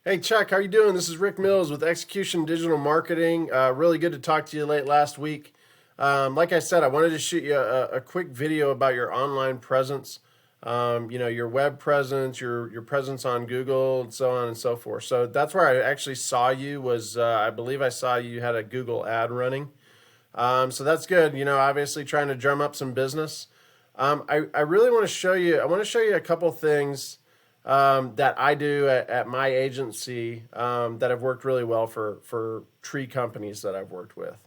Hey Chuck, how you doing? This is Rick Mills with Execution Digital Marketing. Really good to talk to you late last week. Like I said, I wanted to shoot you a quick video about your online presence. Your web presence, your presence on Google, and so on and so forth. So that's where I actually saw you. I believe I saw you had a Google ad running. So that's good. Obviously trying to drum up some business. I really want to show you. I want to show you a couple things that I do at my agency that have worked really well for tree companies that I've worked with.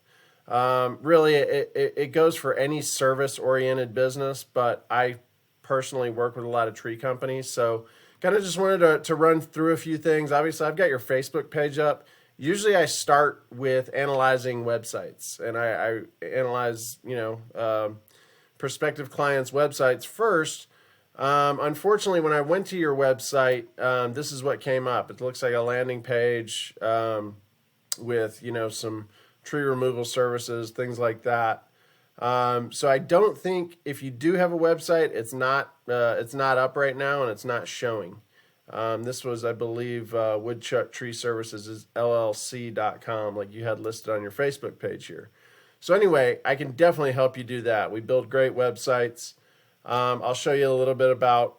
Really, it goes for any service-oriented business, but I personally work with a lot of tree companies. So kind of just wanted to run through a few things. Obviously, I've got your Facebook page up. Usually I start with analyzing websites, and I analyze, prospective clients' websites first. Unfortunately, when I went to your website, this is what came up. It looks like a landing page with, some tree removal services, things like that. So I don't think if you do have a website, it's not up right now and it's not showing. This was, I believe, Woodchuck Tree Services is LLC.com, like you had listed on your Facebook page here. So anyway, I can definitely help you do that. We build great websites. I'll show you a little bit about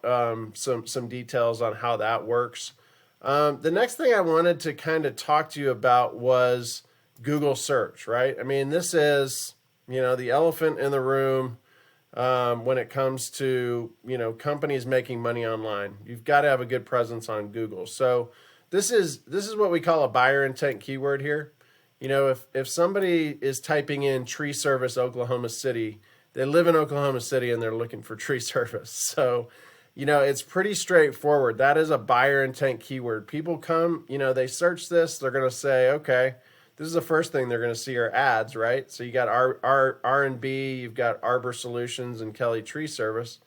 some details on how that works. The next thing I wanted to kind of talk to you about was Google search, right? I mean, this is, the elephant in the room when it comes to, companies making money online. You've got to have a good presence on Google. So this is what we call a buyer intent keyword here. If somebody is typing in tree service Oklahoma City, they live in Oklahoma City and they're looking for tree service. So, it's pretty straightforward. That is a buyer intent keyword. People come, they search this, they're going to say, okay, this is the first thing they're going to see are ads, right? So you got R&B, you've got Arbor Solutions and Kelly Tree Service.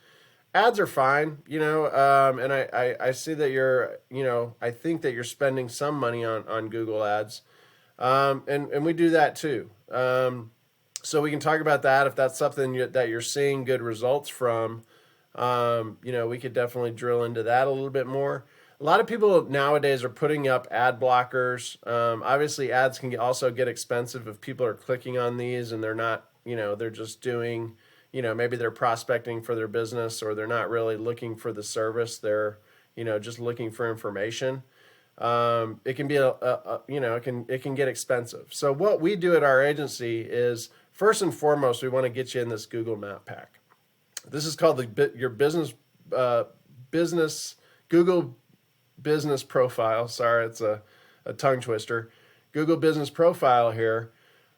Ads are fine, and I see that you're, I think that you're spending some money on Google ads. And we do that too. So we can talk about that if that's something that you're seeing good results from. We could definitely drill into that a little bit more. A lot of people nowadays are putting up ad blockers. Obviously, ads can also get expensive if people are clicking on these and they're not, they're just doing, maybe they're prospecting for their business or they're not really looking for the service. They're, just looking for information. It can be it can get expensive. So what we do at our agency is first and foremost, we want to get you in this Google Map Pack. This is called your business Google Business Profile. Sorry, it's a tongue twister. Google Business Profile here.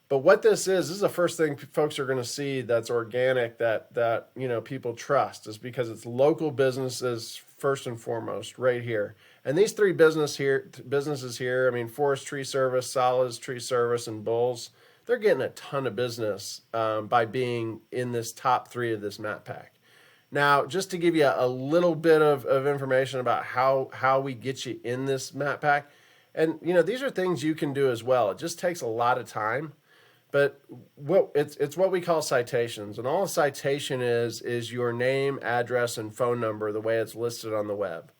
But what this is the first thing folks are going to see that's organic, that people trust, is because it's local businesses first and foremost right here. And these three businesses here, I mean, Forest Tree Service, Solids Tree Service, and Bulls, they're getting a ton of business by being in this top three of this map pack. Now, just to give you a little bit of information about how we get you in this map pack, and these are things you can do as well. It just takes a lot of time, but it's what we call citations, and all a citation is your name, address, and phone number the way it's listed on the web.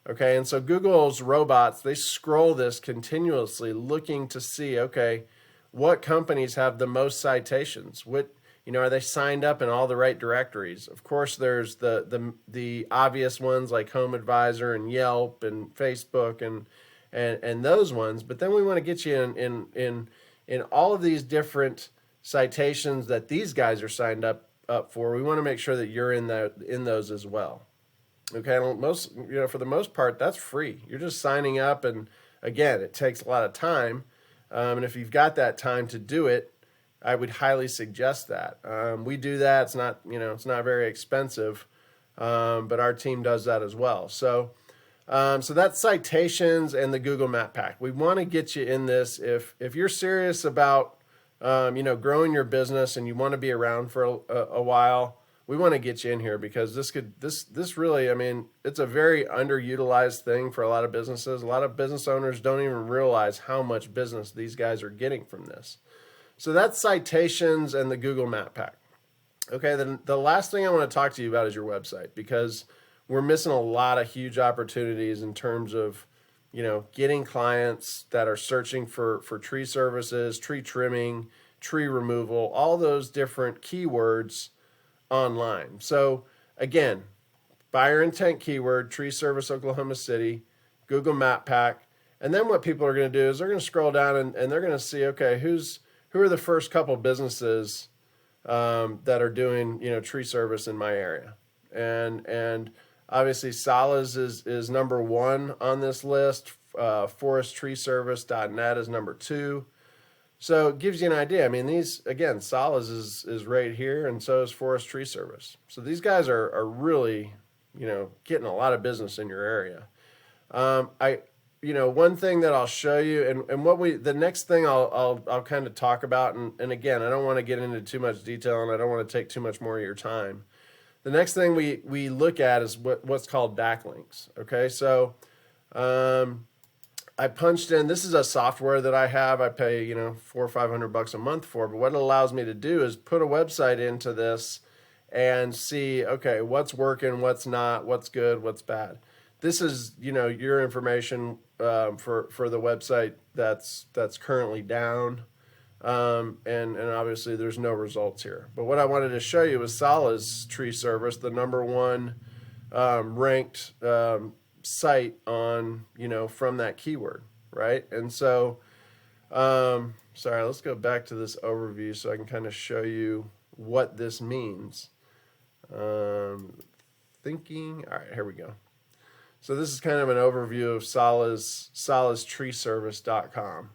Okay, and so Google's robots, they scroll this continuously looking to see, okay, what companies have the most citations? Are they signed up in all the right directories? Of course, there's the obvious ones like Home Advisor and Yelp and Facebook and those ones. But then we want to get you in all of these different citations that these guys are signed up for. We want to make sure that you're in those as well. Okay, for the most part, that's free. You're just signing up, and again, it takes a lot of time. And if you've got that time to do it, I would highly suggest that. We do that. It's not very expensive, but our team does that as well. So that's citations and the Google Map Pack. We want to get you in this. If you're serious about growing your business and you want to be around for a while, we want to get you in here because this really, I mean, it's a very underutilized thing for a lot of businesses. A lot of business owners don't even realize how much business these guys are getting from this. So that's citations and the Google Map Pack. Okay, then the last thing I want to talk to you about is your website, because we're missing a lot of huge opportunities in terms of getting clients that are searching for tree services, tree trimming, tree removal, all those different keywords online. So again, buyer intent keyword, tree service Oklahoma City, Google Map Pack. And then what people are going to do is they're going to scroll down and they're going to see, okay, who are the first couple businesses that are doing, tree service in my area. And obviously Salas is number one on this list. Foresttreeservice.net is number two. So it gives you an idea. I mean, these, again, Salas is right here, and so is Forest Tree Service. So these guys are really, getting a lot of business in your area. One thing that I'll show you, and the next thing I'll kind of talk about, and again, I don't want to get into too much detail, and I don't want to take too much more of your time. The next thing we look at is what's called backlinks. Okay, so I punched in, this is a software that I have. I pay, $400 or $500 a month for, but what it allows me to do is put a website into this and see, okay, what's working, what's not, what's good, what's bad. This is, your information for the website that's currently down. And obviously there's no results here. But what I wanted to show you was Salas Tree Service, the number one ranked site on, from that keyword, right? And so, sorry, let's go back to this overview so I can kind of show you what this means. All right, here we go. So this is kind of an overview of salastreeservice.com.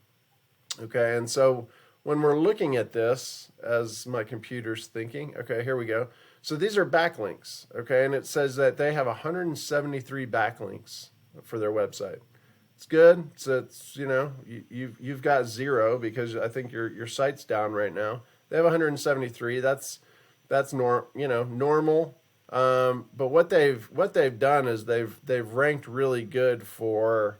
Okay, and so when we're looking at this, as my computer's thinking, okay, here we go. So these are backlinks, okay, and it says that they have 173 backlinks for their website. It's good. So it's you've got 0 because I think your site's down right now. They have 173. That's normal. But what they've done is they've ranked really good for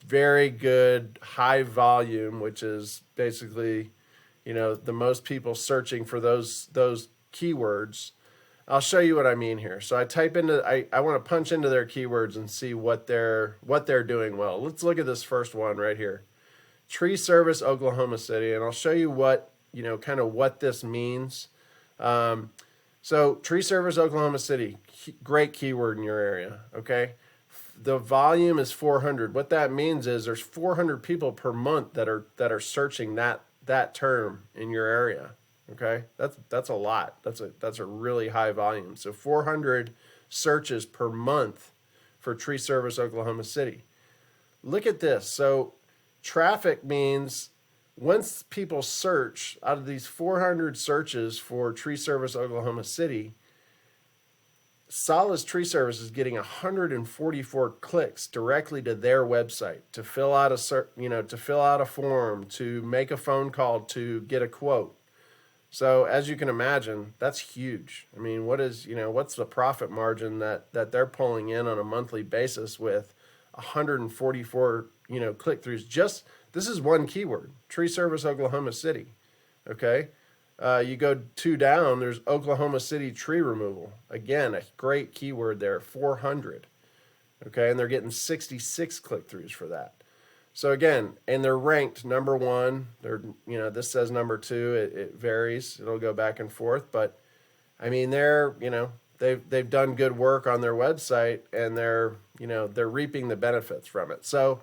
very good high volume, which is basically the most people searching for those keywords. I'll show you what I mean here. So I type into I want to punch into their keywords and see what they're doing well. Let's look at this first one right here. Tree Service Oklahoma City, and I'll show you what kind of what this means. So Tree Service Oklahoma City, great keyword in your area, okay? The volume is 400. What that means is there's 400 people per month that are searching that term in your area, okay? That's a lot. That's a really high volume. So 400 searches per month for Tree Service Oklahoma City. Look at this. So traffic means once people search, out of these 400 searches for Tree Service Oklahoma City, Salas Tree Service is getting 144 clicks directly to their website to fill out a form, to make a phone call, to get a quote. So as you can imagine, that's huge. I mean, what's the profit margin that they're pulling in on a monthly basis with 144 click-throughs? This is one keyword, Tree Service Oklahoma City, okay? You go 2 down, there's Oklahoma City tree removal. Again, a great keyword there, 400, okay? And they're getting 66 click-throughs for that. So again, and they're ranked number 1. This says number 2. It varies. It'll go back and forth, but I mean, they've done good work on their website, and they're reaping the benefits from it. So,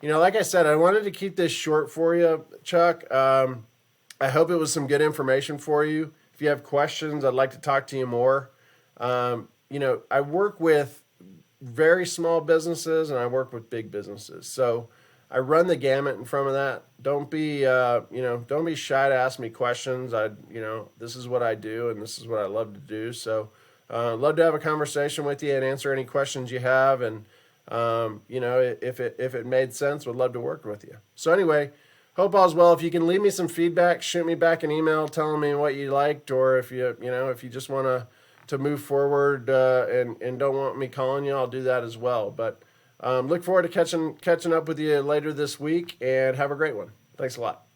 like I said, I wanted to keep this short for you, Chuck. I hope it was some good information for you. If you have questions, I'd like to talk to you more. I work with very small businesses and I work with big businesses. So I run the gamut in front of that. Don't be shy to ask me questions. This is what I do and this is what I love to do. So love to have a conversation with you and answer any questions you have. And if it made sense, would love to work with you. So anyway, hope all's well. If you can leave me some feedback, shoot me back an email telling me what you liked, or if you just want to move forward and don't want me calling you, I'll do that as well. But look forward to catching up with you later this week, and have a great one. Thanks a lot.